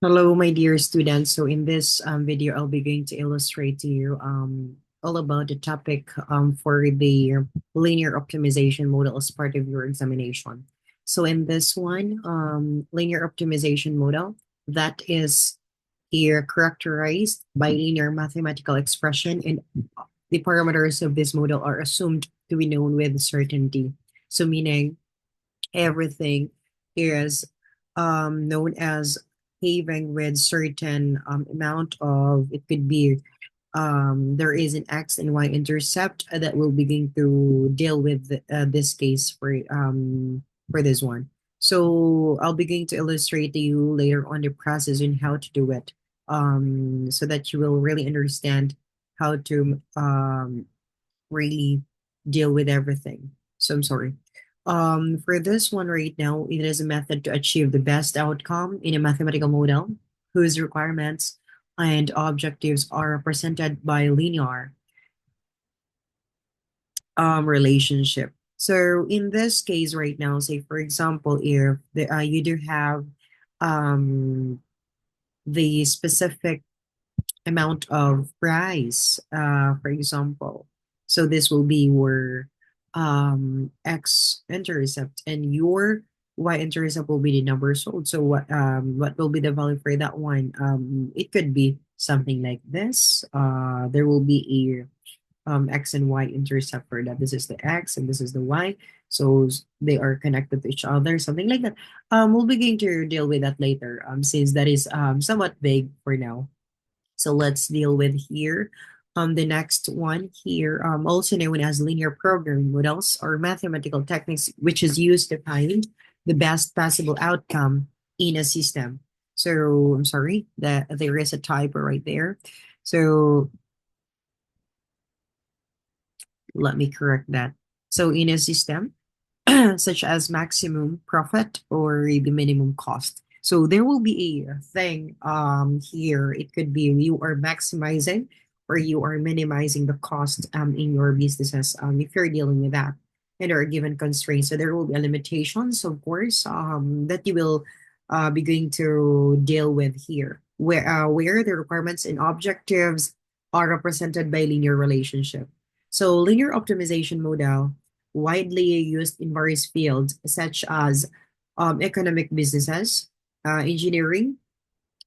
Hello, my dear students. So in this video, I'll be going to illustrate to you all about the topic for the linear optimization model as part of your examination. So in this one, linear optimization model, that is here characterized by linear mathematical expression, and the parameters of this model are assumed to be known with certainty. So meaning everything is known as having with certain amount of, it could be there is an x and y intercept that will begin to deal with this case for this one. So I'll begin to illustrate to you later on the process and how to do it, so that you will really understand how to really deal with everything. So I'm sorry. For this one right now, it is a method to achieve the best outcome in a mathematical model whose requirements and objectives are represented by linear relationship. So in this case right now, say for example, if you do have um, the specific amount of price, for example. So this will be your x-intercept, and your y-intercept will be the number sold. So what will be the value for that one? It could be something like this. There will be a x and y intercept for that. This is the x and this is the y. So they are connected to each other, something like that. We'll begin to deal with that later, since that is somewhat vague for now. So let's deal with here. The next one here, also known as linear programming models or mathematical techniques, which is used to find the best possible outcome in a system. So I'm sorry that there is a typo right there. So let me correct that. So in a system, such as maximum profit or the minimum cost. So there will be a thing here. It could be you are maximizing or you are minimizing the cost in your businesses if you're dealing with that. And there are given constraints. So there will be limitations, of course, that you will be going to deal with here, where the requirements and objectives are represented by linear relationship. So linear optimization model widely used in various fields such as economic businesses, engineering,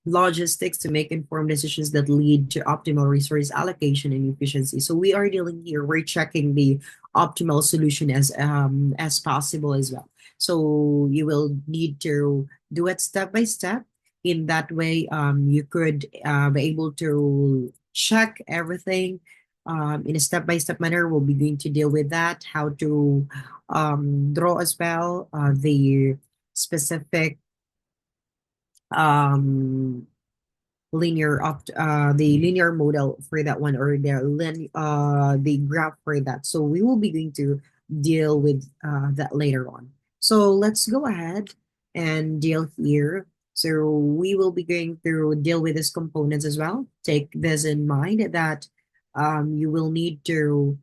logistics to make informed decisions that lead to optimal resource allocation and efficiency. So we are dealing here, we're checking the optimal solution as possible as well. So you will need to do it step by step. In that way, you could be able to check everything in a step-by-step manner. We'll be going to deal with that, how to draw as well the specific um, the linear model for that one, or the graph for that. So we will be going to deal with that later on. So let's go ahead and deal here. So we will be going to deal with these components as well. Take this in mind that you will need to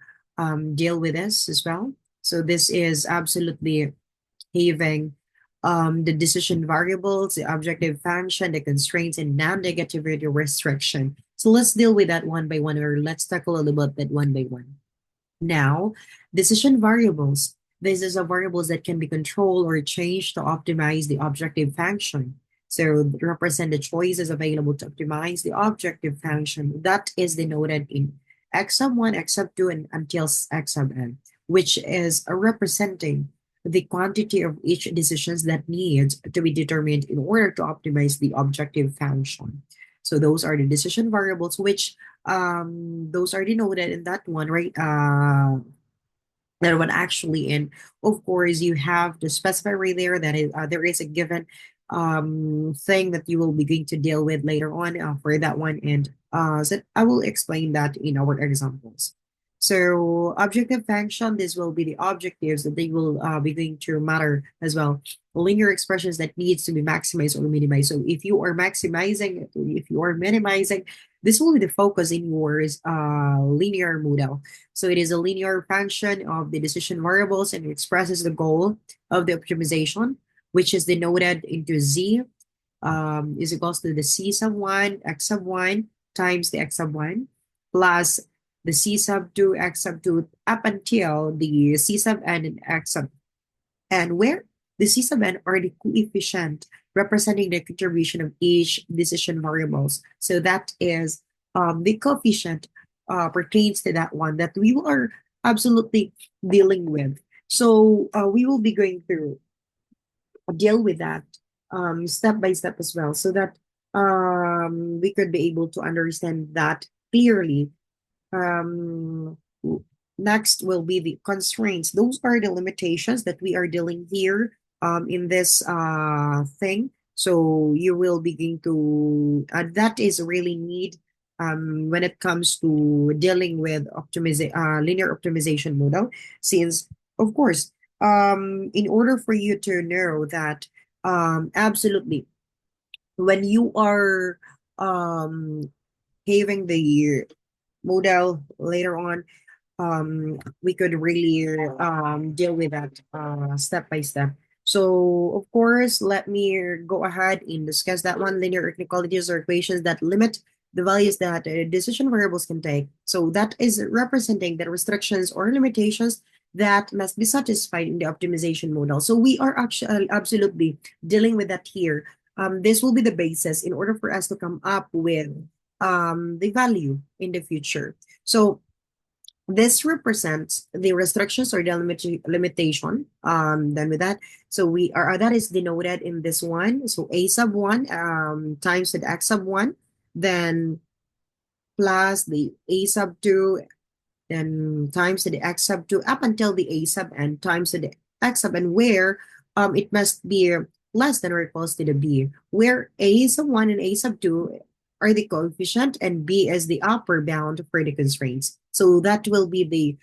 deal with this as well. So this is absolutely having the decision variables, the objective function, the constraints, and non-negativity restriction. So let's deal with that one by one, or let's tackle a little bit one by one. Now, decision variables. This is a variables that can be controlled or changed to optimize the objective function. So represent the choices available to optimize the objective function that is denoted in x sub 1, x sub 2, and until x sub n, which is representing the quantity of each decisions that needs to be determined in order to optimize the objective function. So those are the decision variables, which those are denoted in that one, right? That one actually, and of course you have to specify right there that there is a given thing that you will be going to deal with later on for that one, and so I will explain that in our examples. So objective function, this will be the objectives that they will be going to matter as well. Linear expressions that needs to be maximized or minimized. So if you are maximizing, if you are minimizing, this will be the focus in your linear model. So it is a linear function of the decision variables and it expresses the goal of the optimization, which is denoted into z. is equals to the c sub 1 x sub 1 times the x sub 1 plus the c sub 2 x sub 2 up until the c sub n and x sub n, where the c sub n are the coefficient representing the contribution of each decision variables. So that is the coefficient pertains to that one that we are absolutely dealing with. So we will be going through deal with that step by step as well, so that we could be able to understand that clearly. um, Next will be the constraints. Those are the limitations that we are dealing here in this thing. So you will begin to, that is really need when it comes to dealing with linear optimization model. Since, of course, in order for you to know that absolutely, when you are um, having the model later on, we could really deal with that step by step. So, of course, let me go ahead and discuss that one. Linear inequalities or equations that limit the values that decision variables can take. So that is representing the restrictions or limitations that must be satisfied in the optimization model. So we are actually absolutely dealing with that here. This will be the basis in order for us to come up with the value in the future. So this represents the restrictions or the limitation. Then with that, so we are that is denoted in this one. So a sub one times the x sub one, then plus the a sub two, then times the x sub two up until the a sub n times the x sub n, where it must be less than or equals to the b, where a sub one and a sub two are the coefficient and b is the upper bound for the constraints. So that will be the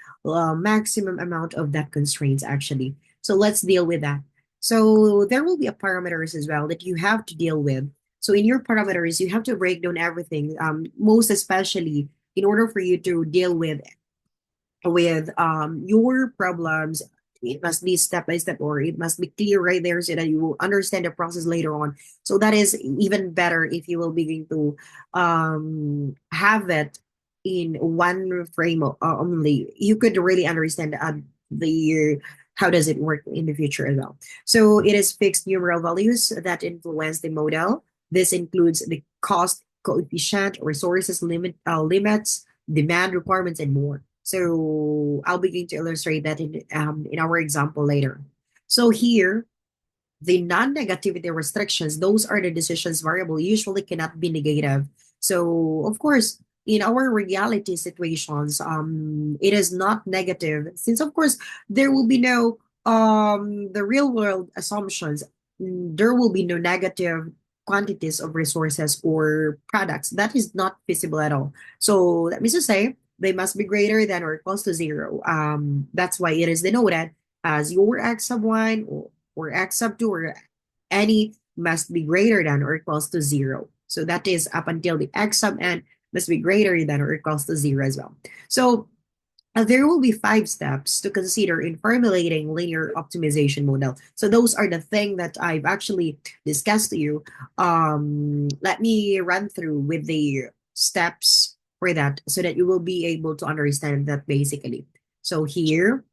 maximum amount of that constraints actually. So let's deal with that. So there will be a parameters as well that you have to deal with. So in your parameters, you have to break down everything, most especially in order for you to deal with your problems. It must be step by step, or it must be clear right there so that you will understand the process later on. So that is even better if you will begin to have it in one frame only. You could really understand the how does it work in the future as well. So it is fixed numeral values that influence the model. This includes the cost coefficient, resources limits, demand requirements, and more. So I'll begin to illustrate that in our example later. So here, the non-negativity restrictions, those are the decisions variable, usually cannot be negative. So of course, in our reality situations, it is not negative, since of course there will be no the real world assumptions. There will be no negative quantities of resources or products. That is not feasible at all. So that means to say they must be greater than or equals to zero. That's why it is denoted as your x sub one or x sub 2 or any must be greater than or equals to 0. So that is up until the x sub n must be greater than or equals to 0 as well. So there will be 5 steps to consider in formulating linear optimization model. So those are the thing that I've actually discussed to you. Let me run through with the steps for that so that you will be able to understand that basically. So here,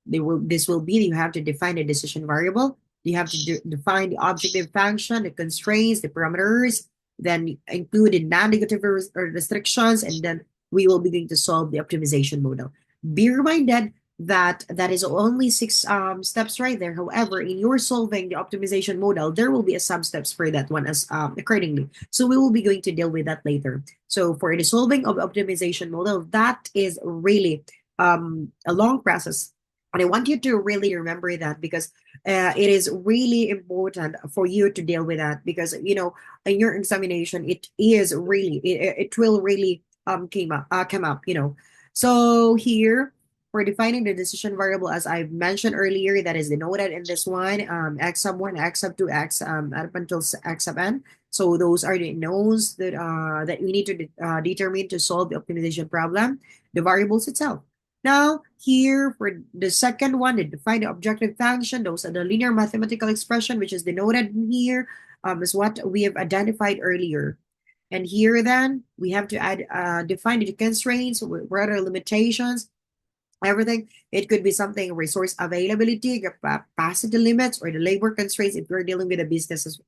this will be you have to define the decision variable. You have to define the objective function, the constraints, the parameters, then include the non-negative restrictions, and then we will begin to solve the optimization model. Be reminded that that is only 6 steps right there. However, in your solving the optimization model, there will be a sub-steps for that one as accordingly. So we will be going to deal with that later. So for the solving of optimization model, that is really a long process. And I want you to really remember that because it is really important for you to deal with that because, you know, in your examination, it will really come up, you know. So here, for defining the decision variable, as I've mentioned earlier, that is denoted in this one, x sub 1, x sub 2, x up until x sub n. So those are the knowns that we need to determine to solve the optimization problem, the variables itself. Now, here for the second one, to define the objective function, those are the linear mathematical expression, which is denoted in here. is what we have identified earlier. And here then we have to add define the constraints, what are limitations, everything. It could be something resource availability, capacity limits, or the labor constraints if you're dealing with a business as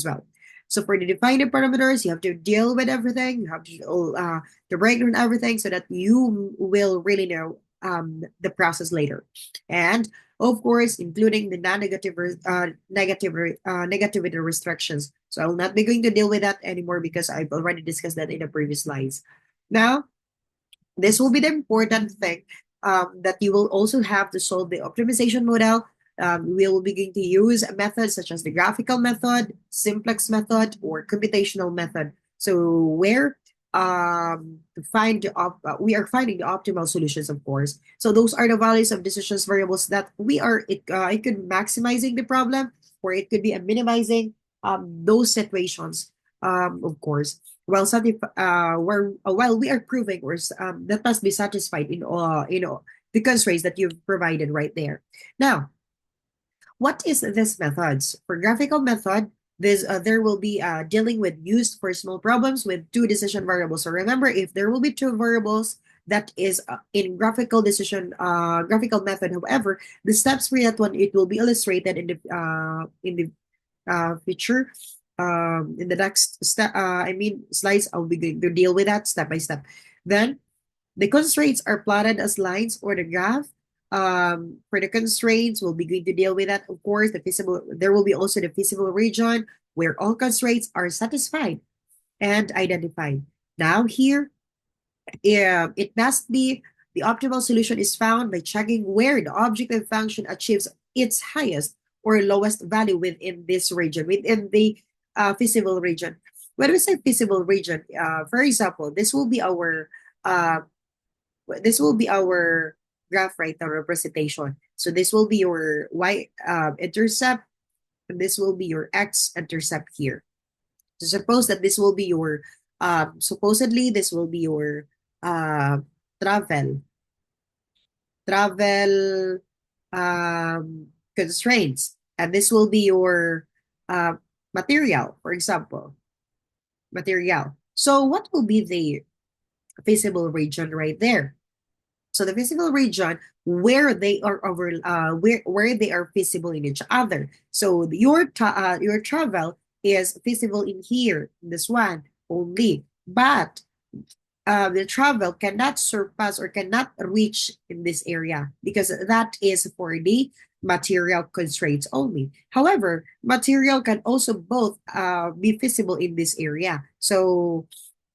well. So for the defined parameters, you have to deal with everything. You have to break down everything so that you will really know the process later. And of course, including the non-negative negativity restrictions. So I will not be going to deal with that anymore because I've already discussed that in the previous slides. Now, this will be the important thing that you will also have to solve the optimization model. We will begin to use methods such as the graphical method, simplex method, or computational method. So where to find we are finding the optimal solutions, of course. So those are the values of decisions variables that it could maximizing the problem, or it could be a minimizing those situations, of course. While we are proving or that must be satisfied in the constraints that you've provided right there. Now, what is this methods? For graphical method, this there will be dealing with used for small problems with two decision variables. So remember, if there will be two variables, that is in graphical method. However, the steps for that one, it will be illustrated in the feature. In the next step, slides, I'll be going to deal with that step by step. Then the constraints are plotted as lines or the graph. For the constraints, we'll be going to deal with that. Of course, there will be also the feasible region where all constraints are satisfied and identified. Now here, it must be the optimal solution is found by checking where the objective function achieves its highest or lowest value within this region, within the feasible region. When we say feasible region, for example, uh, this will be our graph right now representation. So this will be your y-intercept, and this will be your x-intercept here. So suppose that this will be your supposedly this will be your uh, travel travel constraints, and this will be your uh, material, for example, material. So what will be the feasible region right there? So the feasible region where they are where they are feasible in each other. So your travel is feasible in here, in this one only, but the travel cannot surpass or cannot reach in this area because that is for the material constraints only. However, material can also both be feasible in this area. So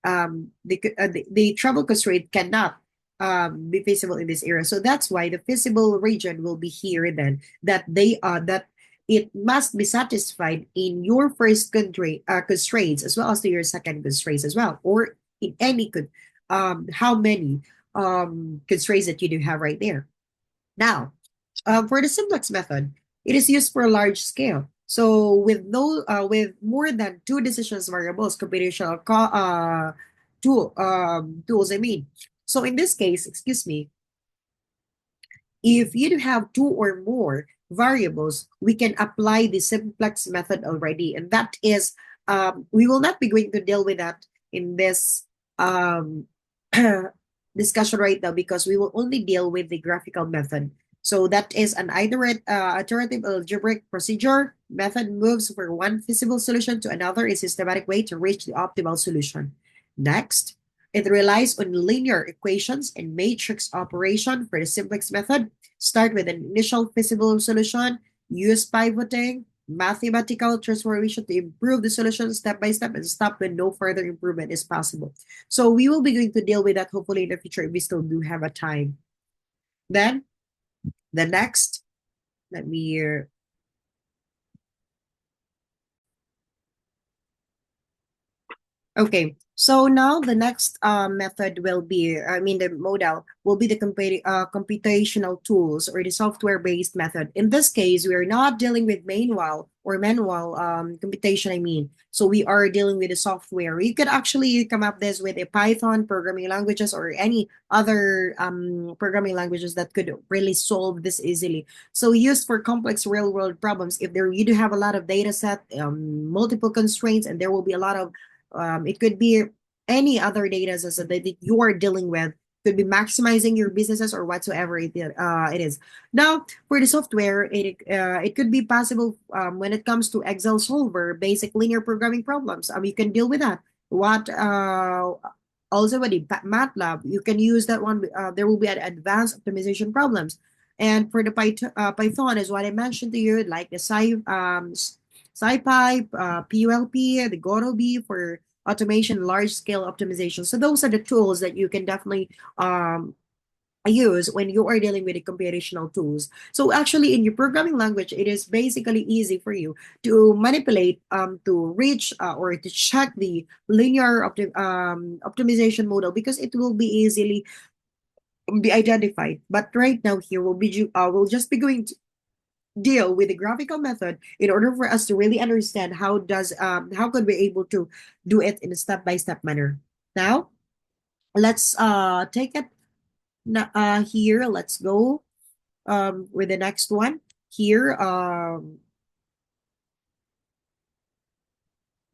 the travel constraint cannot be feasible in this area. So that's why the feasible region will be here then, that it must be satisfied in your first constraints as well as to your second constraints as well, or in any how many constraints that you do have right there. Now, for the simplex method, it is used for a large scale. So with more than two decisions variables, computational tools. I mean, so in this case, excuse me, if you do have two or more variables, we can apply the simplex method already, and that is we will not be going to deal with that in this um, discussion right now because we will only deal with the graphical method. So that is an iterative algebraic procedure. Method moves from one feasible solution to another in a systematic way to reach the optimal solution. Next, it relies on linear equations and matrix operation for the simplex method. Start with an initial feasible solution, use pivoting, mathematical transformation to improve the solution step by step, and stop when no further improvement is possible. So we will be going to deal with that hopefully in the future if we still do have a time. Then the next, let me Okay, so now the next method will be, the model will be the computational tools or the software-based method. In this case, we are not dealing with manual or manual computation, I mean. So we are dealing with the software. You could actually come up this with a Python programming languages or any other programming languages that could really solve this easily. So used for complex real world problems, if there you do have a lot of data set, multiple constraints, and there will be a lot of it could be any other data set that you are dealing with, could be maximizing your businesses or whatsoever it is. Now, for the software, it could be possible when it comes to Excel solver, basic linear programming problems. You can deal with that. What also with the MATLAB, you can use that one. There will be an advanced optimization problems. And for the Python, is what I mentioned to you, like the SciPy, PULP, the GotoB for automation, large scale optimization. So those are the tools that you can definitely um, use when you are dealing with the computational tools. So actually in your programming language, it is basically easy for you to manipulate, to reach or to check the linear optimization model because it will be easily be identified. But right now here we'll just be going to deal with the graphical method in order for us to really understand how could we able to do it in a step-by-step manner. Now let's take it here. Let's go with the next one here.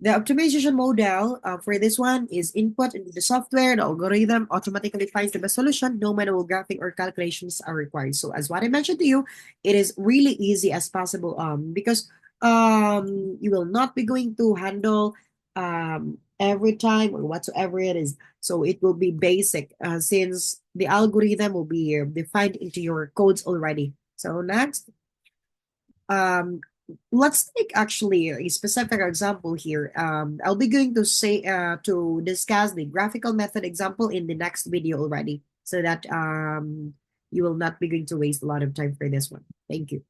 The optimization model for this one is input into the software. The algorithm automatically finds the best solution. No manual graphic or calculations are required. So as what I mentioned to you, it is really easy as possible because you will not be going to handle every time or whatsoever it is. So it will be basic since the algorithm will be defined into your codes already. So next, um, let's take actually a specific example here. I'll be going to say to discuss the graphical method example in the next video already, so that you will not be going to waste a lot of time for this one. Thank you.